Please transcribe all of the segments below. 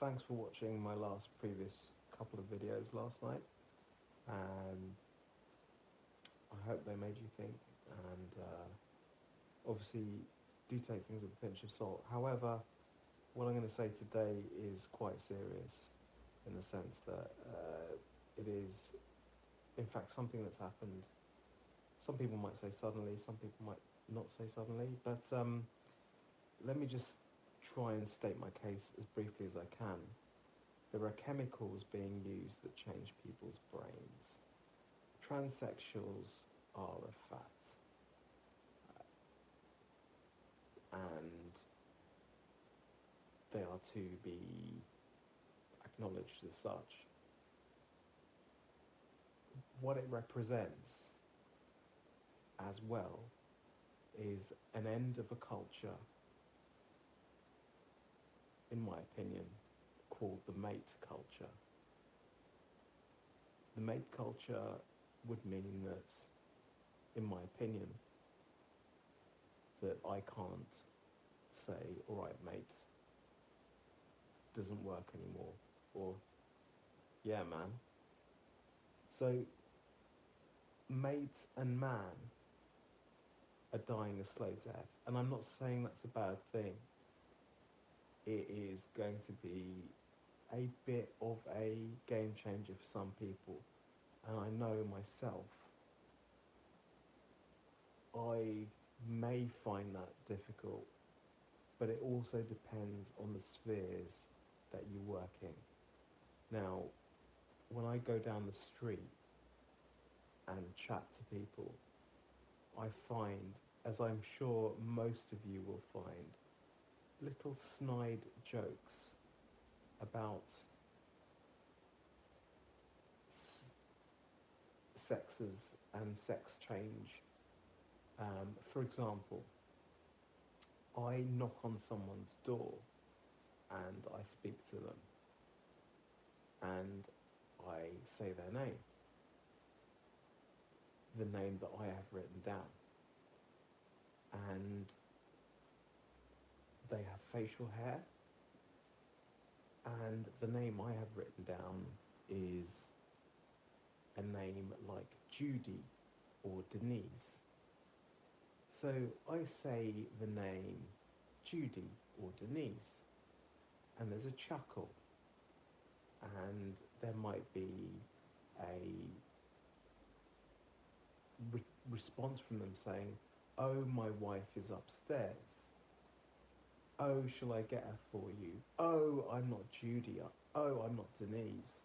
thanks for watching my previous couple of videos last night, and I hope they made you think, and obviously do take things with a pinch of salt. However, what I'm going to say today is quite serious in the sense that it is, in fact, something that's happened. Some people might say suddenly, some people might not say suddenly, but let me just try and state my case as briefly as I can. There are chemicals being used that change people's brains. Transsexuals are a fact, and they are to be acknowledged as such. What it represents as well is an end of a culture, in my opinion, called the mate culture. The mate culture would mean that, in my opinion, that I can't say, all right, mate, doesn't work anymore, or yeah, man. So mate and man are dying a slow death, and I'm not saying that's a bad thing. It is going to be a bit of a game changer for some people, and I know myself, I may find that difficult, but it also depends on the spheres that you work in. Now, when I go down the street and chat to people, I find, as I'm sure most of you will find, little snide jokes about sexes and sex change. For example, I knock on someone's door and I speak to them and I say their name, the name that I have written down, and they have facial hair, and the name I have written down is a name like Judy or Denise. So I say the name Judy or Denise, and there's a chuckle, and there might be a response from them saying, oh, my wife is upstairs. Oh, shall I get her for you? Oh, I'm not Judy. Oh, I'm not Denise.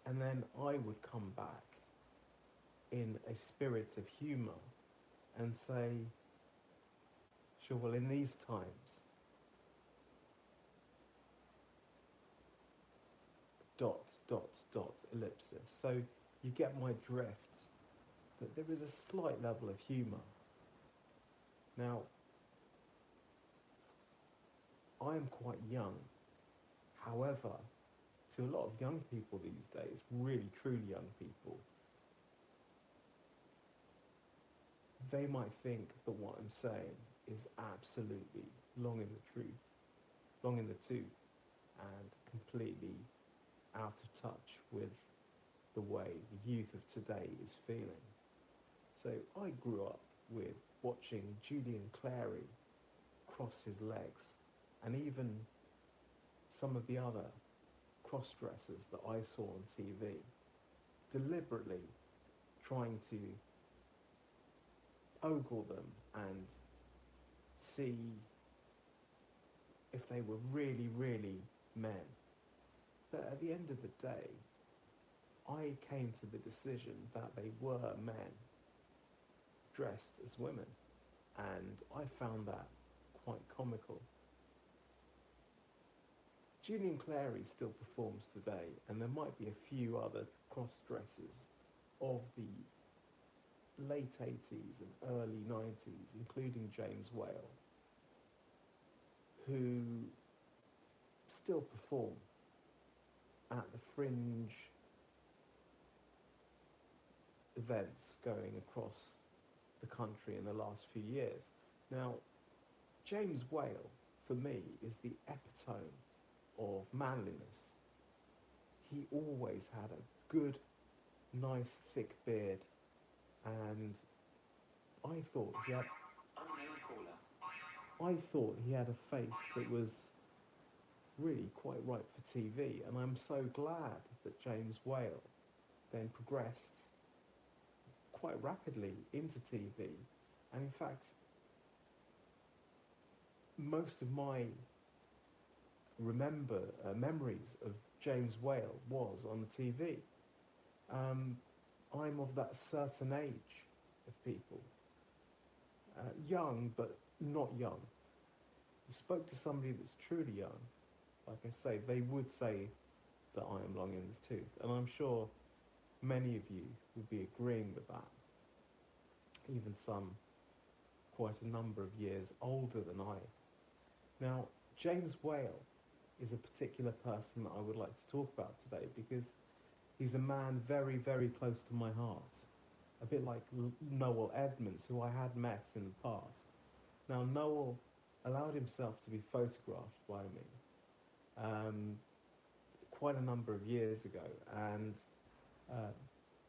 And then I would come back in a spirit of humour and say, sure, well, in these times, dot, dot, dot, ellipsis. So you get my drift, that there is a slight level of humour. Now, I am quite young. However, to a lot of young people these days, really truly young people, they might think that what I'm saying is absolutely long in the truth, long in the tooth, and completely out of touch with the way the youth of today is feeling. So I grew up with watching Julian Clary cross his legs, and even some of the other cross-dressers that I saw on TV, deliberately trying to ogle them and see if they were really, really men. But at the end of the day, I came to the decision that they were men dressed as women, and I found that quite comical. Julian Clary still performs today, and there might be a few other cross-dressers of the late 80s and early 90s, including James Whale, who still perform at the fringe events going across the country in the last few years. Now, James Whale, for me, is the epitome of manliness. He always had a good, nice, thick beard, and I thought he had, I thought he had a face that was really quite right for TV, and I'm so glad that James Whale then progressed quite rapidly into TV. And in fact, most of my memories of James Whale was on the TV. I'm of that certain age of people, young but not young. You spoke to somebody that's truly young, like I say, they would say that I am long in the tooth, and I'm sure many of you would be agreeing with that. Even some quite a number of years older than I. Now, James Whale is a particular person that I would like to talk about today because he's a man very, very close to my heart. A bit like Noel Edmonds, who I had met in the past. Now, Noel allowed himself to be photographed by me quite a number of years ago, and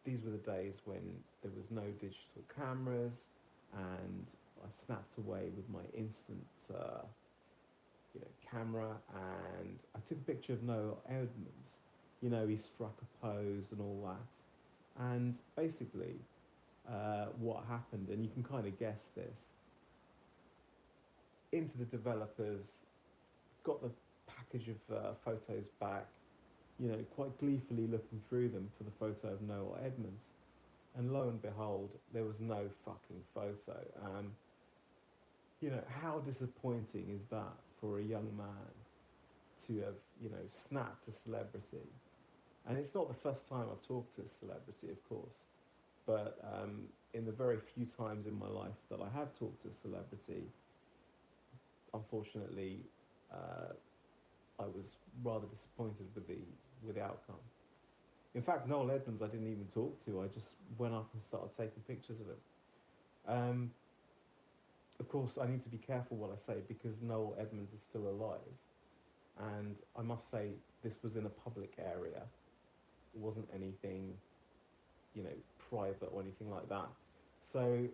these were the days when there was no digital cameras, and I snapped away with my instant camera, and I took a picture of Noel Edmonds. You know, he struck a pose and all that. And basically, what happened, and you can kind of guess this, into the developers, got the package of photos back, you know, quite gleefully looking through them for the photo of Noel Edmonds. And lo and behold, there was no fucking photo. You know, how disappointing is that for a young man to have, you know, snapped a celebrity? And it's not the first time I've talked to a celebrity, of course, but in the very few times in my life that I have talked to a celebrity, unfortunately, I was rather disappointed with the outcome. In fact, Noel Edmonds I didn't even talk to. I just went up and started taking pictures of him. Of course, I need to be careful what I say because Noel Edmonds is still alive. And I must say, this was in a public area. It wasn't anything, you know, private or anything like that. So,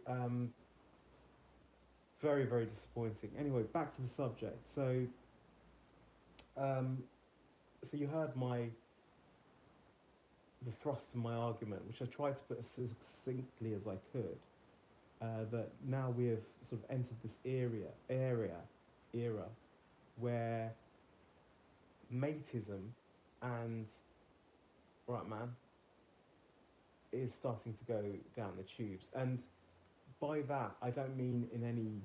very, very disappointing. Anyway, back to the subject. So you heard the thrust of my argument, which I tried to put as succinctly as I could, that now we have sort of entered this era where matism and, right man, is starting to go down the tubes. And by that, I don't mean in any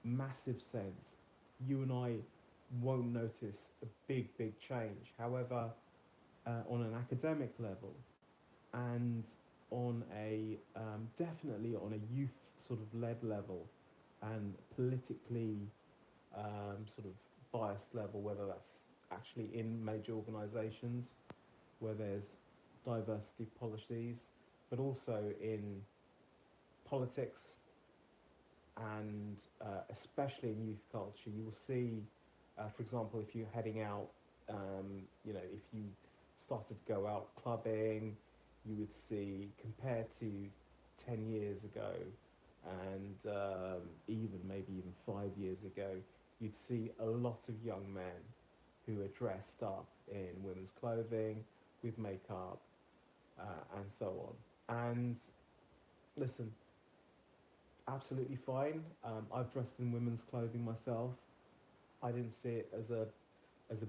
massive sense. You and I won't notice a big change. However, on an academic level and on a definitely on a youth sort of led level and politically sort of biased level, whether that's actually in major organisations where there's diversity policies, but also in politics and especially in youth culture. You will see, for example, if you're heading out, you know, if you started to go out clubbing, you would see, compared to 10 years ago and even 5 years ago, you'd see a lot of young men who are dressed up in women's clothing, with makeup, and so on. And listen, absolutely fine. I've dressed in women's clothing myself. I didn't see it as a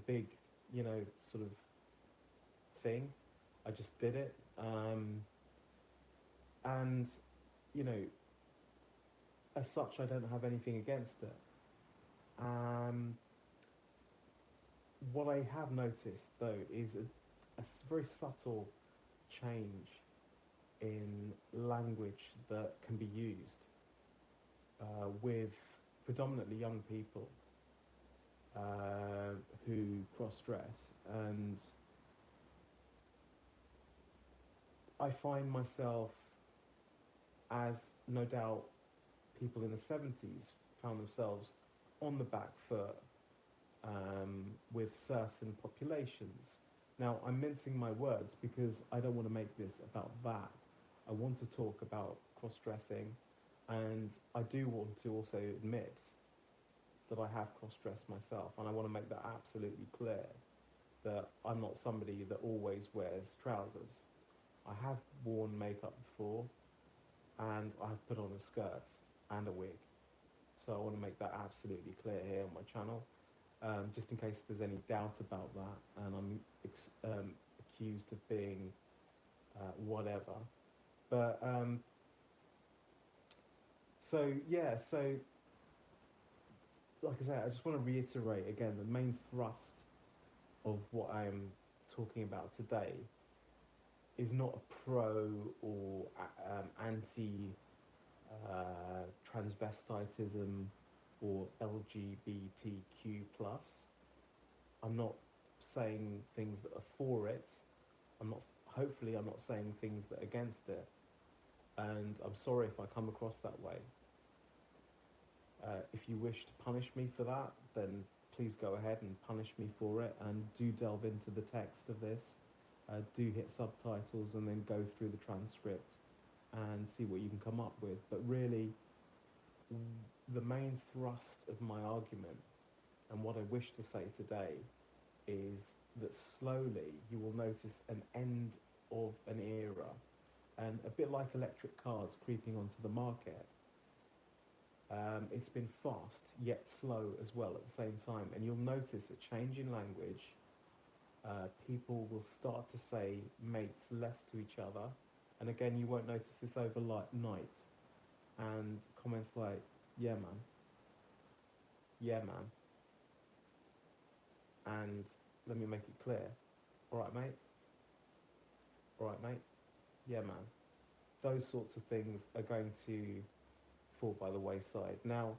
big, you know, sort of thing. I just did it. And, you know, as such, I don't have anything against it. What I have noticed, though, is a very subtle change in language that can be used with predominantly young people who cross-dress. And I find myself, as no doubt people in the 70s found themselves, on the back foot with certain populations. Now, I'm mincing my words because I don't want to make this about that. I want to talk about cross-dressing, and I do want to also admit that I have cross-dressed myself, and I want to make that absolutely clear that I'm not somebody that always wears trousers. I have worn makeup before, and I've put on a skirt and a wig. So I want to make that absolutely clear here on my channel, just in case there's any doubt about that, and I'm accused of being whatever. But so yeah, so like I said, I just want to reiterate again the main thrust of what I'm talking about today is not a pro or anti transvestitism or LGBTQ plus. I'm not saying things that are for it. Hopefully I'm not saying things that are against it. And I'm sorry if I come across that way. If you wish to punish me for that, then please go ahead and punish me for it, and do delve into the text of this. Do hit subtitles and then go through the transcript and see what you can come up with. But really, the main thrust of my argument and what I wish to say today is that slowly you will notice an end of an era, and a bit like electric cars creeping onto the market. It's been fast yet slow as well at the same time, and you'll notice a change in language. People will start to say mates less to each other, and again you won't notice this overnight, and comments like yeah man, yeah man, and let me make it clear, alright mate, alright mate, yeah man. Those sorts of things are going to fall by the wayside. Now,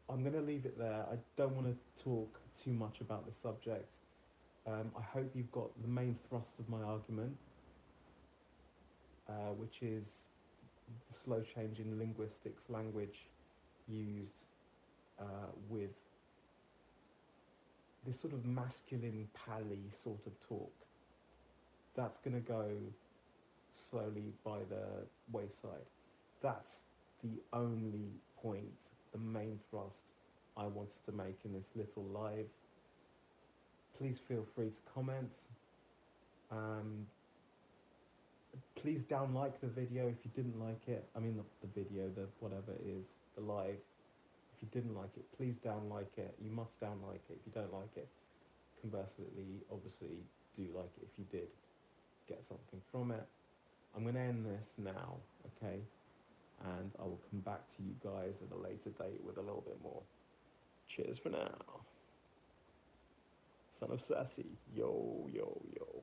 I'm going to leave it there. I don't want to talk too much about the subject. I hope you've got the main thrust of my argument, which is the slow change in linguistics, language used with this sort of masculine, pally sort of talk. That's going to go slowly by the wayside. That's the only point, the main thrust I wanted to make in this little live. Please feel free to comment. Please down-like the video if you didn't like it. I mean the video, the whatever it is, the live. If you didn't like it, please down-like it. You must down-like it if you don't like it. Conversely, obviously, do like it if you did get something from it. I'm going to end this now, okay? And I will come back to you guys at a later date with a little bit more. Cheers for now. Son of Sassy. Yo, yo, yo.